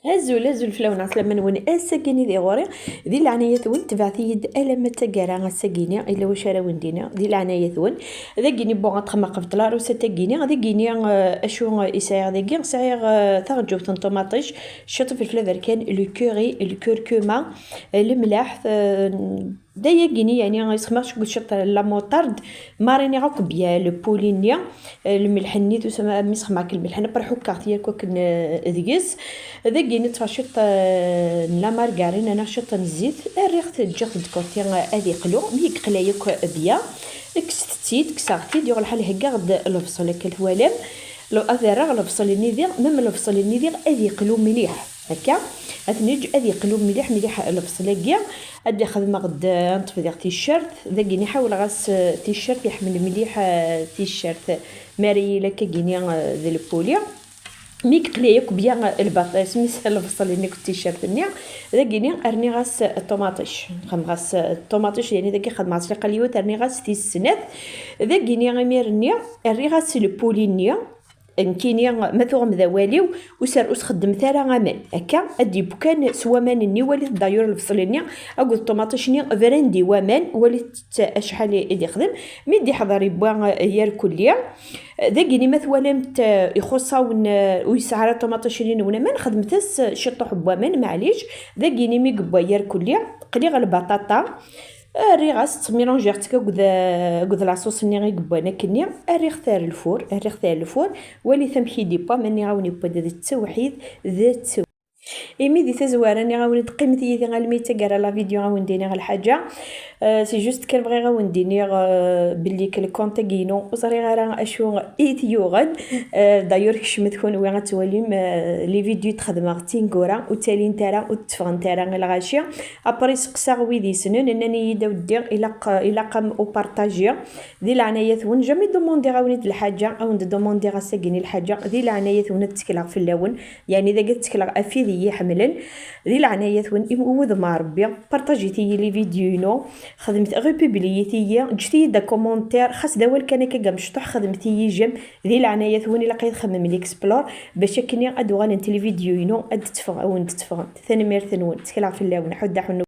هزول فلاونا سلامة نون الساكيني ذي غوري ذي العناية ثون تبعثيد ألم تجارة الساكيني إلا واش راه وندينا ذي العناية ثون ذا جيني بوغا تخمق في العروسة تاكيني ذا جيني أشو يساير ذا جين ساير ثغجو طماطيش شط في الفلافر كان الكوري الكركمة الملاح دايا كيني يعني يسخماش قلت شط لا موطارد ماريني غاك بيا لو بولينيا الملح نيت وسما مسخ معك الملح انا برحو كارتير كوك ديكيز هذا كيني تفاشط لا مارغارين انا شط الزيت الريخ تجي دكورتي هذه قلو مي قلايك بيا كستيت كسارتي ديال الحال هكا غد الفصل كالوالام لو اثر الفصل النيذير ميم الفصل النيذير هذه قلو مليح هكا اثنيج هذه قلوب مليح الفصلاكيا ادي خدمه غد نطفي ديال تيشيرت ذاكي نحاول غاس تيشيرت يحمل مليح تيشيرت ماريلا كينيا ذي البوليا ميك قليك بيا البطاطس ميس الفصل اللي كنت تيشيرت نيا ذاكيني ارني غاس الطوماطيش خم غاس الطوماطيش يعني ذاكي خدمه عسلي قليو ترني غاس تيسنات ذاكيني غير نيا ارني غاس البولينيا كينيا مثوغ مذواليو وسار اسخدم ثارا غامان هكا ادي بكان سوا مانني وليت دايور الفصلينيا اقول الطوماطيشني فرندي ومان وليت اشحال يدي يخدم ميدي حضري بوا ياكليا ذاكيني مثوالمت يخصاون ويسعر الطوماطيشني ولا ما نخدمتس شطح بوامان معليش ذاكيني مي قبوا ياكليا قلي البطاطا الريغاس ميلونجيغ تكا كود لاصوص ني غيقبانا كنيا الريغ ثار الفور ولي ثم حيدي با ماني غاوني با ذات التوحيد ذات ايمي دي تزواره ني غاوني قيمتي دي غالميتا كرا لا فيديو غاونديني غا الحاجه سي جوست كنبغي غاونديني بلي كونت كينو وصري غير اشو ايتيو غد دايور كشمت كون وين غتوليم لي فيديو تخدم تينكورا وتالي نتاعا وتفغن نتاعا الغاشيه ابري سقسا ويدي سنن انني يدا ودي الى قام او بارطاجيا دي العنايه ثون جامي دوموندي غاوني الحاجه او دوموندي غاساكيني الحاجه دي العنايه ثون تكلا في اللون يعني اذا قلت تكلا افيدي حملا ذي العناية ثون إموذ مع ربي بارطاجيتي لي فيديو خدمت ريبوبليتي جتي دا كومونتير خاص داول كان كا مشطوح خدمتي جم ذي العناية ثون إلا قيد خمم ليكسبلور باش كني ادوغان انت لي فيديو اد تفغ او ثاني مير ثنون تكلا في اللون حد حنو